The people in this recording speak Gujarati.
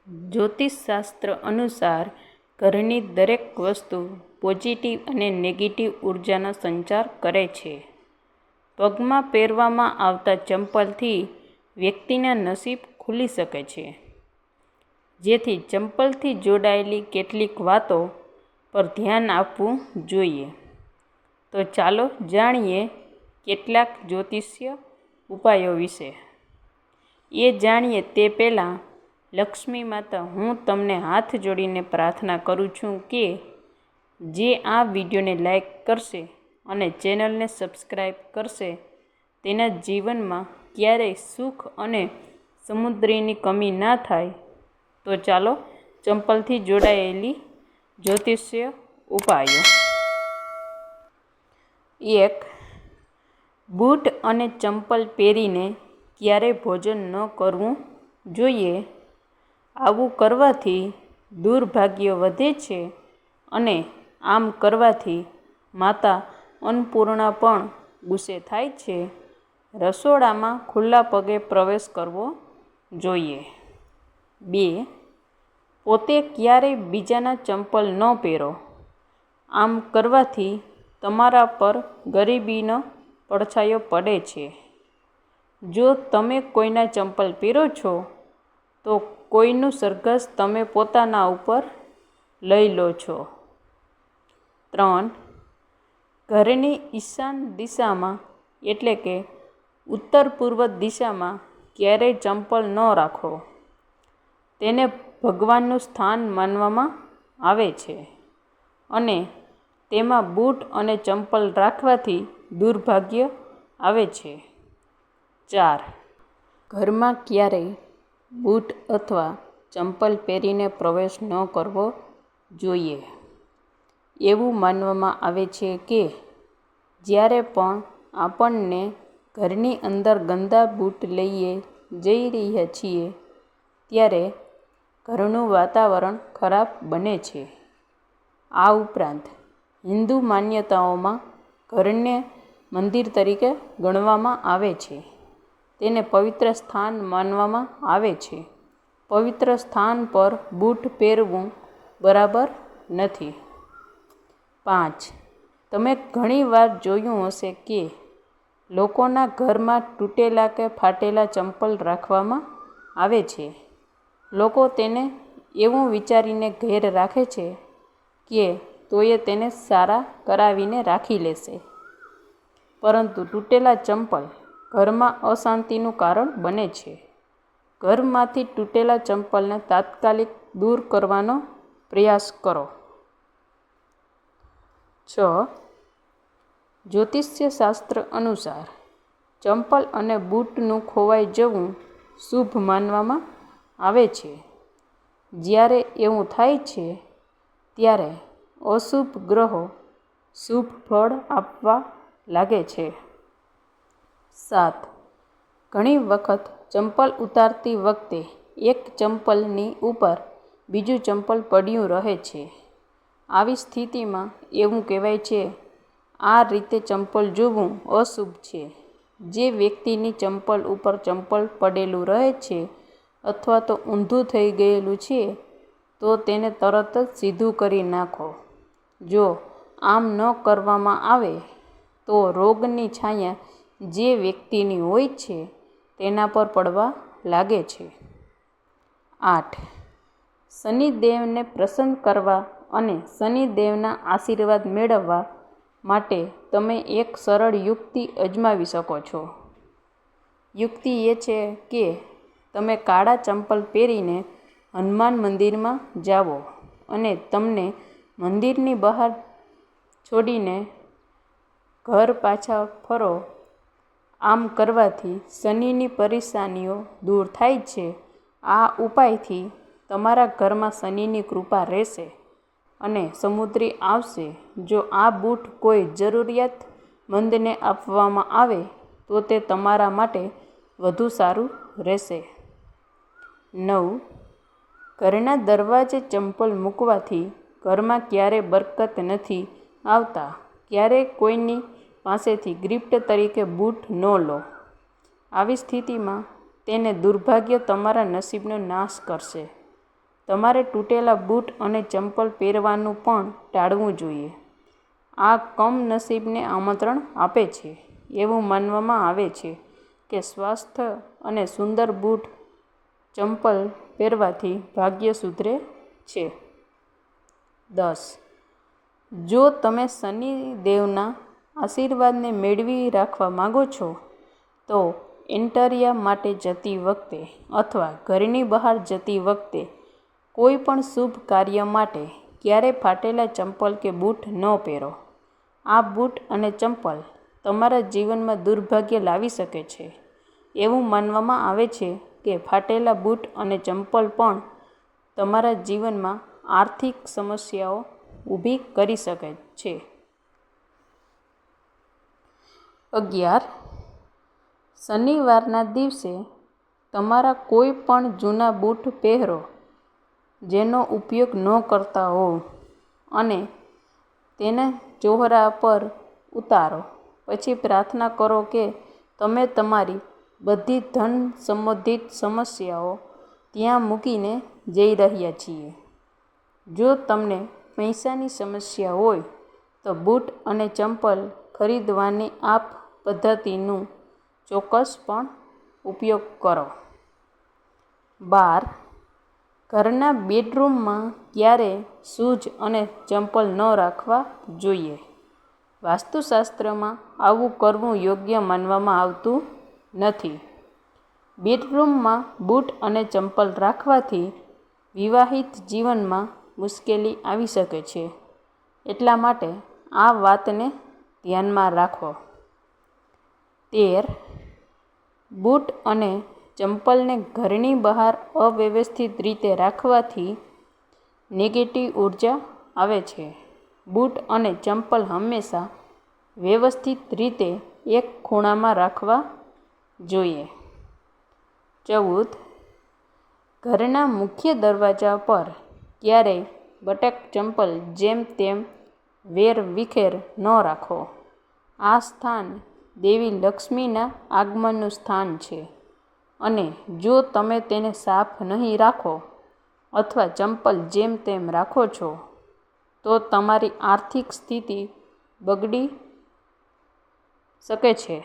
જ્યોતિષશાસ્ત્ર અનુસાર ઘરની દરેક વસ્તુ પોઝિટિવ અને નેગેટિવ ઉર્જાનો સંચાર કરે છે. પગમાં પહેરવામાં આવતા ચંપલથી વ્યક્તિના નસીબ ખુલી શકે છે. જેથી ચંપલથી જોડાયેલી કેટલીક વાતો પર ધ્યાન આપવું જોઈએ. તો ચાલો જાણીએ કેટલાક જ્યોતિષીય ઉપાયો વિશે. એ જાણીએ તે પહેલાં લક્ષ્મી માતા, હું તમને હાથ જોડીને પ્રાર્થના કરું છું કે જે આ વિડીયોને લાઈક કરશે અને ચેનલને સબસ્ક્રાઈબ કરશે તેના જીવનમાં ક્યારેય સુખ અને સમૃદ્ધિની કમી ના થાય. તો ચાલો ચંપલથી જોડાયેલી જ્યોતિષીય ઉપાયો. 1. બૂટ અને ચંપલ પહેરીને ક્યારેય ભોજન ન કરવું જોઈએ. આવું કરવાથી દુર્ભાગ્ય વધે છે અને આમ કરવાથી માતા અન્નપૂર્ણા પણ ગુસ્સે થાય છે. રસોડામાં ખુલ્લા પગે પ્રવેશ કરવો જોઈએ. 2. પોતે ક્યારેય બીજાના ચંપલ ન પહેરો. આમ કરવાથી તમારા પર ગરીબીનો પડછાયો પડે છે. જો તમે કોઈના ચંપલ પહેરો છો તો કોઈનું સરઘસ તમે પોતાના ઉપર લઈ લો છો. 3. ઘરની ઈશાન દિશામાં એટલે કે ઉત્તર પૂર્વ દિશામાં ક્યારેય ચંપલ ન રાખો. તેને ભગવાનનું સ્થાન માનવામાં આવે છે અને તેમાં બૂટ અને ચંપલ રાખવાથી દુર્ભાગ્ય આવે છે. 4. ઘરમાં ક્યારેય બૂટ અથવા ચંપલ પહેરીને પ્રવેશ ન કરવો જોઈએ. એવું માનવામાં આવે છે કે જ્યારે પણ આપણને ઘરની અંદર ગંદા બૂટ લઈએ જઈ રહ્યા છીએ ત્યારે ઘરનું વાતાવરણ ખરાબ બને છે. આ ઉપરાંત હિન્દુ માન્યતાઓમાં ઘરને મંદિર તરીકે ગણવામાં આવે છે. તેને પવિત્ર સ્થાન માનવામાં આવે છે. પવિત્ર સ્થાન પર બૂટ પહેરવું બરાબર નથી. 5. તમે ઘણી વાર જોયું હશે કે લોકોના ઘરમાં તૂટેલા કે ફાટેલા ચંપલ રાખવામાં આવે છે. લોકો તેને એવું વિચારીને ઘેર રાખે છે કે તોય તેને સારા કરાવીને રાખી લેશે. પરંતુ તૂટેલા ચંપલ ઘરમાં અશાંતિનું કારણ બને છે. ઘરમાંથી તૂટેલા ચંપલને તાત્કાલિક દૂર કરવાનો પ્રયાસ કરો. 6. જ્યોતિષ શાસ્ત્ર અનુસાર ચંપલ અને બૂટનું ખોવાઈ જવું શુભ માનવામાં આવે છે. જ્યારે એવું થાય છે ત્યારે અશુભ ગ્રહો શુભ ફળ આપવા લાગે છે. 7. ઘણી વખત ચંપલ ઉતારતી વખતે એક ચંપલની ઉપર બીજું ચંપલ પડ્યું રહે છે. આવી સ્થિતિમાં એવું કહેવાય છે આ રીતે ચંપલ જોવું અશુભ છે. જે વ્યક્તિની ચંપલ ઉપર ચંપલ પડેલું રહે છે અથવા તો ઊંધું થઈ ગયેલું છે તો તેને તરત જ સીધું કરી નાખો. જો આમ ન કરવામાં આવે તો રોગની છાયા જે વ્યક્તિની હોય છે તેના પર પડવા લાગે છે. 8. શનિદેવને પ્રસન્ન કરવા અને શનિદેવના આશીર્વાદ મેળવવા માટે તમે એક સરળ યુક્તિ અજમાવી શકો છો. યુક્તિ એ છે કે તમે કાળા ચંપલ પહેરીને હનુમાન મંદિરમાં જાઓ અને તમને મંદિરની બહાર છોડીને ઘર પાછા ફરો. આમ કરવાથી શનિની પરેશાનીઓ દૂર થાય છે. આ ઉપાયથી તમારા ઘરમાં શનિની કૃપા રહેશે અને સમૃદ્ધિ આવશે. જો આ બૂટ કોઈ જરૂરિયાતમંદને આપવામાં આવે તો તે તમારા માટે વધુ સારું રહેશે. 9. ઘરના દરવાજે ચંપલ મૂકવાથી ઘરમાં ક્યારેય બરકત નથી આવતા. ક્યારેય કોઈની પાસેથી ગિફ્ટ તરીકે બૂટ ન લો. આવી સ્થિતિમાં તેને દુર્ભાગ્ય તમારા નસીબનો નાશ કરશે. તમારે તૂટેલા બૂટ અને ચંપલ પહેરવાનું પણ ટાળવું જોઈએ. આ કમનસીબને આમંત્રણ આપે છે. એવું માનવામાં આવે છે કે સ્વસ્થ અને સુંદર બૂટ ચંપલ પહેરવાથી ભાગ્ય સુધરે છે. 10. જો તમે શનિદેવના આશીર્વાદને મેળવી રાખવા માંગો છો તો એન્ટરિયા માટે જતી વખતે અથવા ઘરની બહાર જતી વખતે કોઈ પણ શુભ કાર્ય માટે ક્યારેય ફાટેલા ચંપલ કે બૂટ ન પહેરો. આ બૂટ અને ચંપલ તમારા જીવનમાં દુર્ભાગ્ય લાવી શકે છે. એવું માનવામાં આવે છે કે ફાટેલા બૂટ અને ચંપલ પણ તમારા જીવનમાં આર્થિક સમસ્યાઓ ઊભી કરી શકે છે. 11. શનિવારના દિવસે તમારા કોઈ પણ જૂના બૂટ પહેરો જેનો ઉપયોગ ન કરતા હોવ અને તેને ચહેરા પર ઉતારો. પછી પ્રાર્થના કરો કે તમે તમારી બધી ધન સંબંધિત સમસ્યાઓ ત્યાં મૂકીને જઈ રહ્યા છીએ. જો તમને પૈસાની સમસ્યા હોય તો બૂટ અને ચંપલ ખરીદવાની આ પદ્ધતિનો ચોક્કસપણે ઉપયોગ કરો. 12. ઘરના બેડરૂમમાં ક્યારેય શૂઝ અને ચંપલ ન રાખવા જોઈએ. વાસ્તુશાસ્ત્રમાં આવું કરવું યોગ્ય માનવામાં આવતું નથી. બેડરૂમમાં બૂટ અને ચંપલ રાખવાથી વિવાહિત જીવનમાં મુશ્કેલી આવી શકે છે. એટલા માટે આ વાતને ધ્યાનમાં રાખો. 13. બૂટ અને ચંપલને ઘરની બહાર અવ્યવસ્થિત રીતે રાખવાથી નેગેટિવ ઉર્જા આવે છે. બૂટ અને ચંપલ હંમેશા વ્યવસ્થિત રીતે એક ખૂણામાં રાખવા જોઈએ. 14. ઘરના મુખ્ય દરવાજા પર ક્યારેય બૂટ ચંપલ જેમ તેમ વેરવિખેર ન રાખો. આ સ્થાન દેવી લક્ષ્મીના આગમનનું સ્થાન છે અને જો તમે તેને સાફ નહીં રાખો અથવા ચંપલ જેમ તેમ રાખો છો તો તમારી આર્થિક સ્થિતિ બગડી શકે છે.